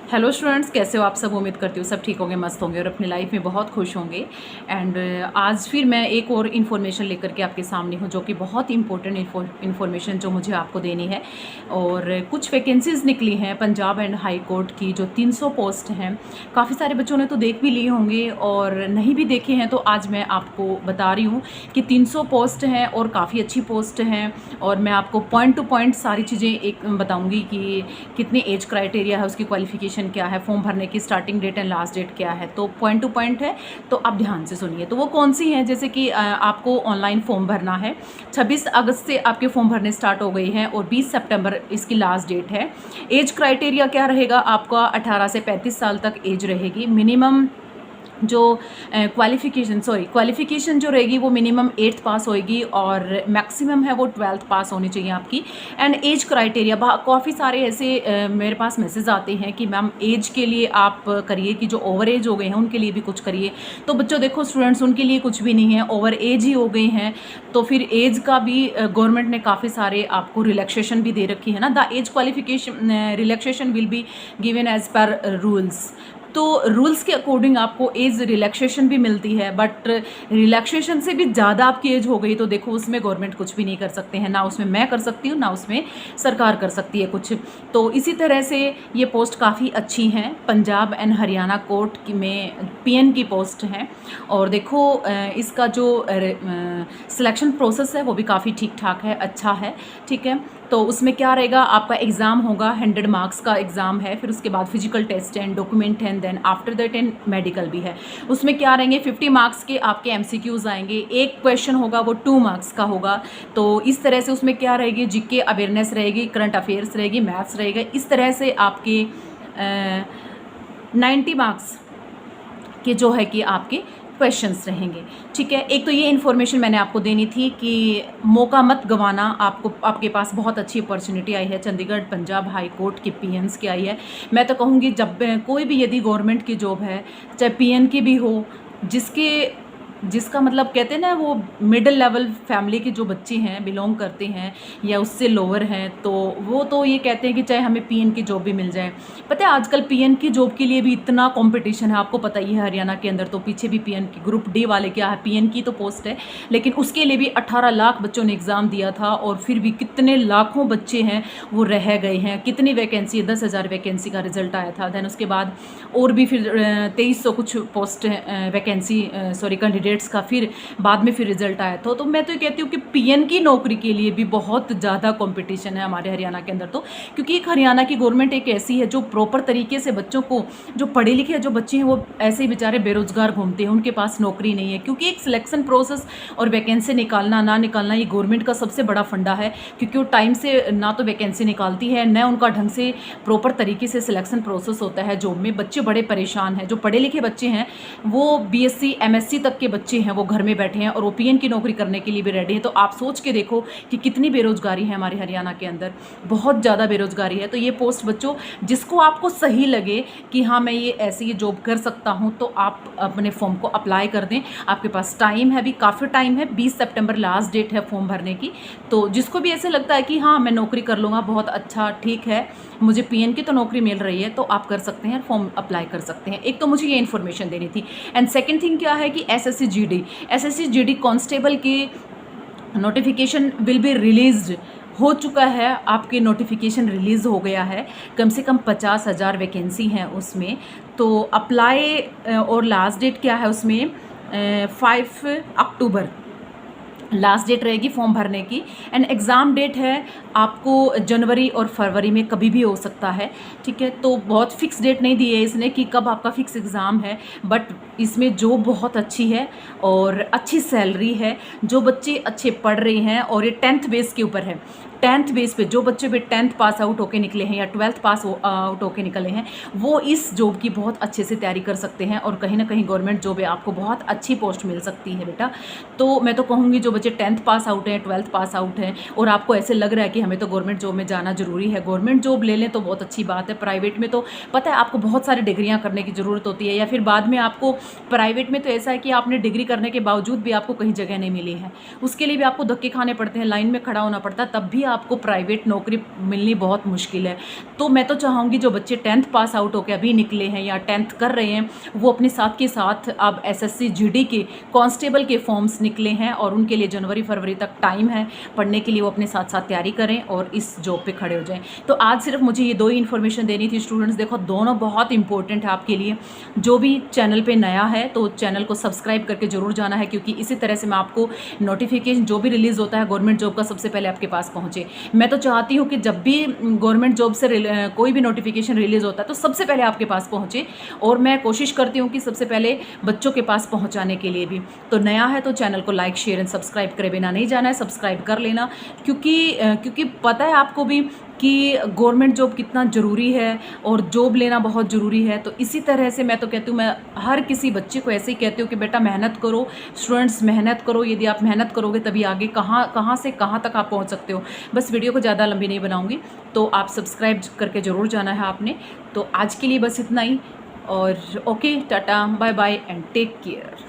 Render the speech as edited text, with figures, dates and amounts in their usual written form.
Hello students, कैसे हो आप सब। उम्मीद करती हूँ सब ठीक होंगे, मस्त होंगे और अपनी लाइफ में बहुत खुश होंगे। एंड आज फिर मैं एक और इन्फॉर्मेशन लेकर के आपके सामने हूँ, जो कि बहुत इंपॉर्टेंट इन्फॉर्मेशन जो मुझे आपको देनी है। और कुछ वैकेंसीज़ निकली हैं पंजाब एंड हाई कोर्ट की, जो 300 पोस्ट हैं। काफ़ी सारे बच्चों ने तो देख भी लिए होंगे और नहीं भी देखे हैं, तो आज मैं आपको बता रही हूँ कि 300 पोस्ट हैं और काफ़ी अच्छी पोस्ट हैं। और मैं आपको पॉइंट टू पॉइंट सारी चीज़ें एक बताऊँगी कि कितनी एज क्राइटेरिया है, उसकी क्वालिफिकेशन क्या है, फॉर्म भरने की starting date and last date क्या है। तो पॉइंट टू पॉइंट है, तो आप ध्यान से सुनिए। तो वो कौन सी हैं, जैसे कि आपको ऑनलाइन फॉर्म भरना है। 26 अगस्त से आपके फॉर्म भरने स्टार्ट हो गई हैं और 20 सितंबर इसकी लास्ट डेट है। एज क्राइटेरिया क्या रहेगा आपका, 18 से 35 साल तक एज रहेगी। मिनिमम जो क्वालिफिकेशन जो रहेगी वो मिनिमम 8th पास होएगी और मैक्सिमम है वो 12th पास होनी चाहिए आपकी। एंड एज क्राइटेरिया, काफ़ी सारे ऐसे मेरे पास मैसेज आते हैं कि मैम एज के लिए आप करिए, कि जो ओवर एज हो गए हैं उनके लिए भी कुछ करिए। तो बच्चों देखो स्टूडेंट्स, उनके लिए कुछ भी नहीं है, ओवर एज ही हो गए हैं। तो फिर एज का भी गवर्नमेंट ने काफ़ी सारे आपको रिलैक्सेशन भी दे रखी है ना। The age qualification relaxation will be given as per rules. तो रूल्स के अकॉर्डिंग आपको एज रिलैक्सेशन भी मिलती है, बट रिलैक्सेशन से भी ज़्यादा आपकी एज हो गई तो देखो उसमें गवर्नमेंट कुछ भी नहीं कर सकते हैं, ना उसमें मैं कर सकती हूँ ना उसमें सरकार कर सकती है कुछ। तो इसी तरह से ये पोस्ट काफ़ी अच्छी हैं। पंजाब एंड हरियाणा कोर्ट की में पीएन की पोस्ट हैं। और देखो इसका जो सिलेक्शन प्रोसेस है वो भी काफ़ी ठीक ठाक है, अच्छा है, ठीक है। तो उसमें क्या रहेगा, आपका एग्ज़ाम होगा, 100 मार्क्स का एग्ज़ाम है। फिर उसके बाद physical test and document and then after that and medical भी है। उसमें क्या रहेंगे, 50 मार्क्स के आपके एमसीक्यूज़ आएंगे। एक क्वेश्चन होगा वो 2 मार्क्स का होगा। तो इस तरह से उसमें क्या रहेगी, जीके अवेयरनेस रहेगी, करंट अफेयर्स रहेगी, मैथ्स रहेगा। इस तरह से आपके 90 मार्क्स के जो है कि आपके क्वेश्चंस रहेंगे, ठीक है। एक तो ये इन्फॉर्मेशन मैंने आपको देनी थी कि मौका मत गंवाना। आपके पास बहुत अच्छी अपॉर्चुनिटी आई है, चंडीगढ़ पंजाब हाई कोर्ट की पीएनस की आई है। मैं तो कहूँगी जब कोई भी यदि गवर्नमेंट की जॉब है, चाहे पीएन की भी हो, जिसका मतलब कहते हैं ना, वो मिडिल लेवल फैमिली के जो बच्चे हैं, बिलोंग करते हैं या उससे लोअर हैं, तो वो तो ये कहते हैं कि चाहे हमें पीएन की जॉब भी मिल जाए। पता है आजकल पीएन की जॉब के लिए भी इतना कंपटीशन है, आपको पता ही है। हरियाणा के अंदर तो पीछे भी पीएन की ग्रुप डी वाले क्या है, पीएन की तो पोस्ट है, लेकिन उसके लिए भी 18 लाख बच्चों ने एग्ज़ाम दिया था और फिर भी कितने लाखों बच्चे हैं वो रह गए हैं। कितनी वैकेंसी, 10,000 वैकेंसी का रिजल्ट आया था। देन उसके बाद और भी फिर 2300 कुछ पोस्ट वैकेंसी कैंडिडेट्स का फिर बाद में फिर रिजल्ट आया था। तो मैं तो ये कहती हूँ कि पीएन की नौकरी के लिए भी बहुत ज़्यादा कंपटीशन है हमारे हरियाणा के अंदर। तो क्योंकि एक हरियाणा की गवर्नमेंट एक ऐसी है जो प्रॉपर तरीके से बच्चों को, जो पढ़े लिखे जो बच्चे हैं वो ऐसे ही बेचारे बेरोजगार घूमते हैं, उनके पास नौकरी नहीं है। क्योंकि एक सिलेक्शन प्रोसेस और वैकेंसी निकालना ना निकालना ये गवर्नमेंट का सबसे बड़ा फंडा है। क्योंकि वो टाइम से ना तो वैकेंसी निकालती है, न उनका ढंग से प्रॉपर तरीके से सिलेक्शन प्रोसेस होता है जॉब में। बच्चे बड़े परेशान हैं, जो पढ़े लिखे बच्चे हैं, वो बीएससी एमएससी तक के बच्चे हैं, वो घर में बैठे हैं और वो पीएन की नौकरी करने के लिए भी रेडी हैं। तो आप सोच के देखो कि कितनी बेरोजगारी है हमारे हरियाणा के अंदर, बहुत ज़्यादा बेरोजगारी है। तो ये पोस्ट बच्चों, जिसको आपको सही लगे कि हाँ मैं ये ऐसी ये जॉब कर सकता हूँ, तो आप अपने फॉर्म को अप्लाई कर दें। आपके पास टाइम है, अभी काफ़ी टाइम है, 20 सितंबर लास्ट डेट है फॉर्म भरने की। तो जिसको भी ऐसे लगता है कि हाँ मैं नौकरी कर लूँगा, बहुत अच्छा, ठीक है, मुझे पीएन की तो नौकरी मिल रही है, तो आप कर सकते हैं, फॉर्म अप्लाई कर सकते हैं। एक तो मुझे ये इन्फॉर्मेशन देनी थी। एंड सेकंड थिंग क्या है कि एसएससी जीडी कांस्टेबल की नोटिफिकेशन विल बी रिलीज्ड हो चुका है। आपके नोटिफिकेशन रिलीज़ हो गया है। कम से कम 50,000 वैकेंसी हैं उसमें। तो अप्लाई और लास्ट डेट क्या है उसमें, 5 अक्टूबर लास्ट डेट रहेगी फॉर्म भरने की। एंड एग्ज़ाम डेट है आपको जनवरी और फरवरी में कभी भी हो सकता है, ठीक है। तो बहुत फिक्स डेट नहीं दी है इसने कि कब आपका फिक्स एग्ज़ाम है, बट इसमें जॉब बहुत अच्छी है और अच्छी सैलरी है। जो बच्चे अच्छे पढ़ रहे हैं, और ये 10th बेस के ऊपर है, 10th बेस पे जो बच्चे भी 10th पास आउट होके निकले हैं या 12th पास आउट होके निकले हैं, वो इस जॉब की बहुत अच्छे से तैयारी कर सकते हैं और कहीं ना कहीं गवर्नमेंट जॉब है, आपको बहुत अच्छी पोस्ट मिल सकती है बेटा। तो मैं तो कहूँगी जो बच्चे 10th पास आउट हैं, 12th पास आउट हैं और आपको ऐसे लग रहा है कि हमें तो गवर्नमेंट जॉब में जाना ज़रूरी है, गवर्नमेंट जॉब ले लें तो बहुत अच्छी बात है। प्राइवेट में तो पता है आपको बहुत सारी डिग्रियाँ करने की ज़रूरत होती है, या फिर बाद में आपको प्राइवेट में तो ऐसा है कि आपने डिग्री करने के बावजूद भी आपको कहीं जगह नहीं मिली है, उसके लिए भी आपको धक्के खाने पड़ते हैं, लाइन में खड़ा होना पड़ता है, तब भी आपको प्राइवेट नौकरी मिलनी बहुत मुश्किल है। तो मैं तो चाहूँगी जो बच्चे 10th पास आउट होकर अभी निकले हैं या 10th कर रहे हैं, वो अपने साथ के साथ अब एसएससी जीडी के कांस्टेबल के फॉर्म्स निकले हैं और उनके लिए जनवरी फरवरी तक टाइम है पढ़ने के लिए, वो अपने साथ साथ तैयारी करें और इस जॉब पे खड़े हो जाएं। तो आज सिर्फ मुझे ये 2 ही इन्फॉर्मेशन देनी थी स्टूडेंट्स। देखो दोनों बहुत इंपॉर्टेंट है आपके लिए। जो भी चैनल पे नया है तो चैनल को सब्सक्राइब करके जरूर जाना है, क्योंकि इसी तरह से मैं आपको नोटिफिकेशन जो भी रिलीज़ होता है गवर्नमेंट जॉब का सबसे पहले आपके पास पहुँचे। मैं तो चाहती हूँ कि जब भी गवर्नमेंट जॉब से कोई भी नोटिफिकेशन रिलीज़ होता है तो सबसे पहले आपके पास पहुँचे, और मैं कोशिश करती हूँ कि सबसे पहले बच्चों के पास पहुँचाने के लिए भी। तो नया है तो चैनल को लाइक शेयर एंड सब्सक्राइब करे बिना नहीं जाना है, सब्सक्राइब कर लेना, क्योंकि पता है आपको भी कि गवर्नमेंट जॉब कितना ज़रूरी है और जॉब लेना बहुत ज़रूरी है। तो इसी तरह से मैं तो कहती हूँ, मैं हर किसी बच्चे को ऐसे ही कहती हूँ कि बेटा मेहनत करो, स्टूडेंट्स मेहनत करो। यदि आप मेहनत करोगे तभी आगे कहाँ से कहाँ तक आप पहुँच सकते हो। बस वीडियो को ज़्यादा लंबी नहीं बनाऊँगी, तो आप सब्सक्राइब करके ज़रूर जाना है आपने। तो आज के लिए बस इतना ही, और okay, tata, bye bye and take care.